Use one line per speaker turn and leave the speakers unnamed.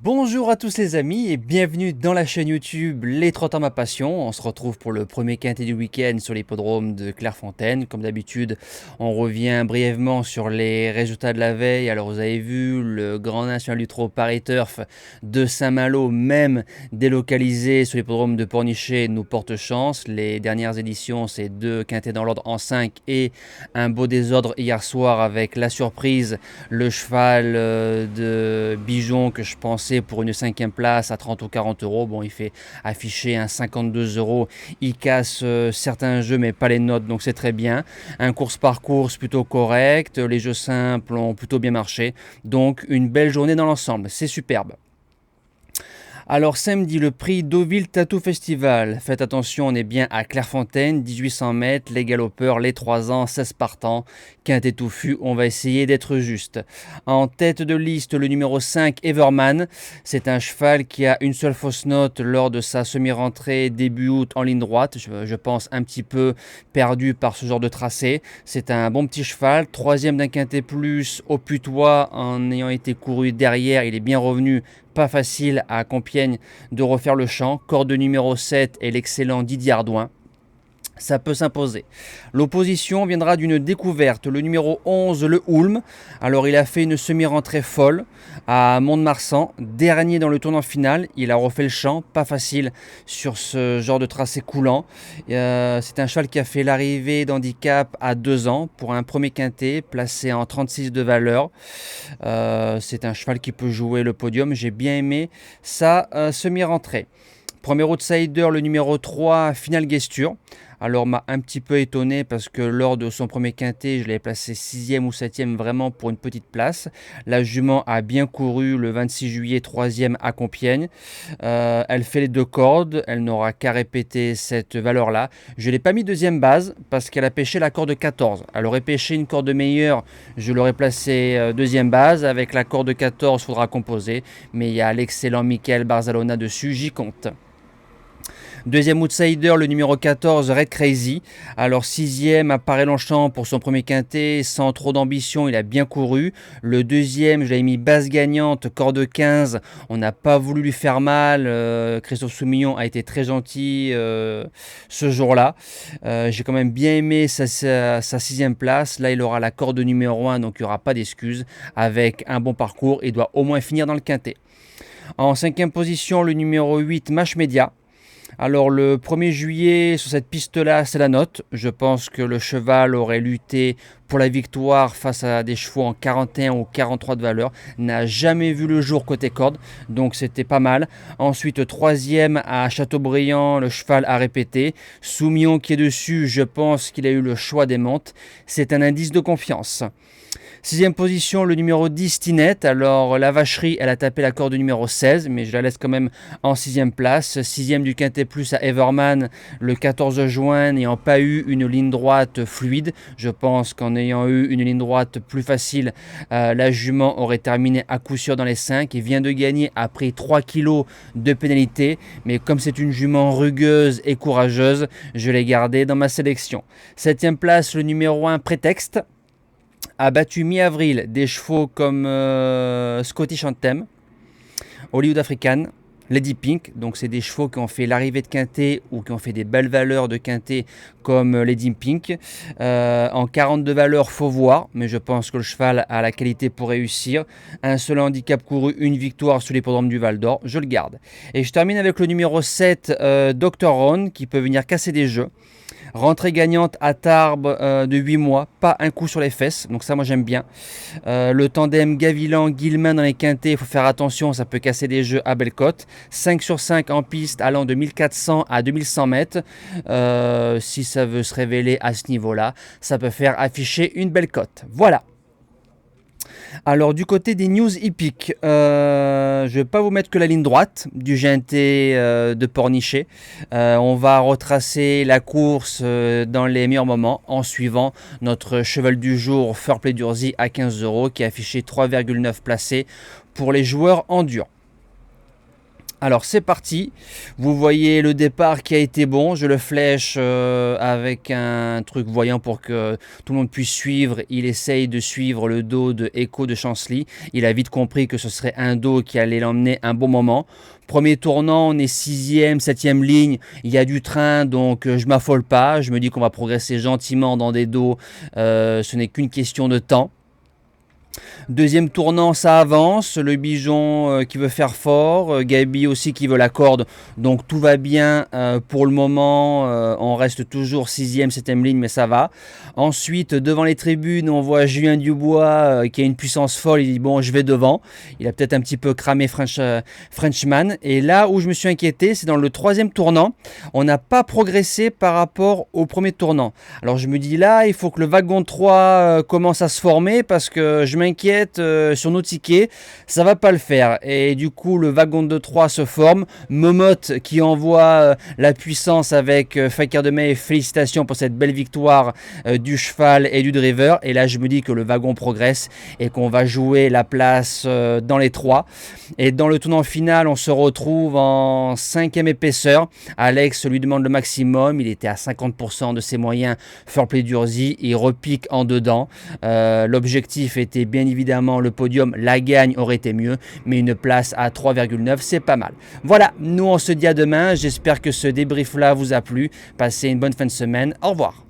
Bonjour à tous les amis et bienvenue dans la chaîne YouTube Les Trotteurs ma passion. On se retrouve pour le premier quintet du week-end sur l'hippodrome de Clairefontaine. Comme d'habitude, on revient brièvement sur les résultats de la veille. Alors vous avez vu, le Grand National du Trot Paris Turf de Saint-Malo, même délocalisé sur l'hippodrome de Pornichet, nous porte chance. Les dernières éditions, c'est 2 quintets dans l'ordre en 5 et un beau désordre hier soir avec la surprise, le cheval de Bijon que je pense pour une 5e place à 30 ou 40 euros. Bon, il fait afficher un 52 euros. Il casse certains jeux, mais pas les notes, donc c'est très bien. Un course par course plutôt correct. Les jeux simples ont plutôt bien marché. Donc, une belle journée dans l'ensemble. C'est superbe. Alors samedi, le prix Deauville Tattoo Festival. Faites attention, on est bien à Clairefontaine, 1800 mètres, les galopeurs, les 3 ans, 16 partants, quintet touffu, on va essayer d'être juste. En tête de liste, le numéro 5, Everman. C'est un cheval qui a une seule fausse note lors de sa semi-rentrée début août en ligne droite. Je pense un petit peu perdu par ce genre de tracé. C'est un bon petit cheval, 3e d'un quintet plus au putois en ayant été couru derrière, il est bien revenu. Pas facile à Compiègne de refaire le champ. Corde numéro 7 et l'excellent Didier Ardouin. Ça peut s'imposer. L'opposition viendra d'une découverte, le numéro 11, le Hulme. Alors il a fait une semi-rentrée folle à Mont-de-Marsan, dernier dans le tournant final. Il a refait le champ, pas facile sur ce genre de tracé coulant. C'est un cheval qui a fait l'arrivée d'handicap à 2 ans pour un premier quintet placé en 36 de valeur. C'est un cheval qui peut jouer le podium. J'ai bien aimé sa semi-rentrée. Premier outsider, le numéro 3, Final Gesture. Alors m'a un petit peu étonné parce que lors de son premier quintet, je l'avais placé 6e ou 7e vraiment pour une petite place. La jument a bien couru le 26 juillet, 3e à Compiègne. Elle fait les 2 cordes, elle n'aura qu'à répéter cette valeur-là. Je ne l'ai pas mis 2e base parce qu'elle a pêché la corde 14. Elle aurait pêché une corde meilleure, je l'aurais placé 2e base. Avec la corde 14, il faudra composer. Mais il y a l'excellent Michael Barzalona dessus, j'y compte. Deuxième outsider, le numéro 14, Red Crazy. Alors 6e à Paray-Longchamp pour son premier quintet, sans trop d'ambition, il a bien couru. Le deuxième, je l'avais mis base gagnante, corde 15. On n'a pas voulu lui faire mal. Christophe Soumillon a été très gentil ce jour-là. J'ai quand même bien aimé sa 6e place. Là, il aura la corde numéro 1, donc il n'y aura pas d'excuses. Avec un bon parcours, il doit au moins finir dans le quintet. En 5e position, le numéro 8, Mash Media. Alors le 1er juillet, sur cette piste-là, c'est la note. Je pense que le cheval aurait lutté pour la victoire face à des chevaux en 41 ou 43 de valeur. N'a jamais vu le jour côté corde, donc c'était pas mal. Ensuite, 3e à Châteaubriand, le cheval a répété. Soumillon qui est dessus, je pense qu'il a eu le choix des montes. C'est un indice de confiance. 6e position, le numéro 10, Tinette. Alors la vacherie, elle a tapé la corde numéro 16, mais je la laisse quand même en 6e place. 6e du quintet plus à Everman, le 14 juin, n'ayant pas eu une ligne droite fluide. Je pense qu'en ayant eu une ligne droite plus facile, la jument aurait terminé à coup sûr dans les 5 et vient de gagner après 3 kilos de pénalité. Mais comme c'est une jument rugueuse et courageuse, je l'ai gardée dans ma sélection. 7e place, le numéro 1, Prétexte. A battu mi-avril des chevaux comme Scottish Anthem, Hollywood African, Lady Pink. Donc c'est des chevaux qui ont fait l'arrivée de quintet ou qui ont fait des belles valeurs de quintet comme Lady Pink. En 42 valeurs, faut voir, mais je pense que le cheval a la qualité pour réussir. Un seul handicap couru, une victoire sur l'hippodrome du Val d'Or, je le garde. Et je termine avec le numéro 7, Dr Ron, qui peut venir casser des jeux. Rentrée gagnante à Tarbes de 8 mois, pas un coup sur les fesses, donc ça moi j'aime bien. Le tandem Gavilan-Guillemin dans les quintets, il faut faire attention, ça peut casser des jeux à belle cote. 5 sur 5 en piste allant de 1400 à 2100 mètres. Si ça veut se révéler à ce niveau-là, ça peut faire afficher une belle cote. Voilà. Alors du côté des news hippiques, je ne vais pas vous mettre que la ligne droite du GNT de Pornichet. On va retracer la course dans les meilleurs moments en suivant notre cheval du jour Fairplay d'Urzy à 15 € qui a affiché 3,9 placés pour les joueurs en dur. Alors c'est parti, vous voyez le départ qui a été bon, je le flèche avec un truc voyant pour que tout le monde puisse suivre. Il essaye de suivre le dos de Echo de Chancelly, il a vite compris que ce serait un dos qui allait l'emmener un bon moment. Premier tournant, on est 6e, 7e ligne, il y a du train, donc je m'affole pas, je me dis qu'on va progresser gentiment dans des dos, ce n'est qu'une question de temps. Deuxième tournant, ça avance, le Bijon qui veut faire fort, Gabi aussi qui veut la corde, donc tout va bien pour le moment, on reste toujours 6e, 7e ligne, mais ça va. Ensuite, devant les tribunes, on voit Julien Dubois qui a une puissance folle, il dit bon, je vais devant, il a peut-être un petit peu cramé Frenchman, et là où je me suis inquiété, c'est dans le troisième tournant, on n'a pas progressé par rapport au premier tournant. Alors je me dis là, il faut que le wagon 3 commence à se former, parce que je m'inquiète sur nos tickets, ça va pas le faire. Et du coup, le wagon de 3 se forme. Momote qui envoie la puissance avec Fakir de Mai. Félicitations pour cette belle victoire du cheval et du driver. Et là, je me dis que le wagon progresse et qu'on va jouer la place dans les 3. Et dans le tournant final, on se retrouve en 5e épaisseur. Alex lui demande le maximum. Il était à 50% de ses moyens. Fairplay d'Urzy, il repique en dedans. L'objectif était bien évidemment le podium, la gagne aurait été mieux, mais une place à 3,9 c'est pas mal. Voilà, nous on se dit à demain, j'espère que ce débrief là vous a plu, passez une bonne fin de semaine, au revoir.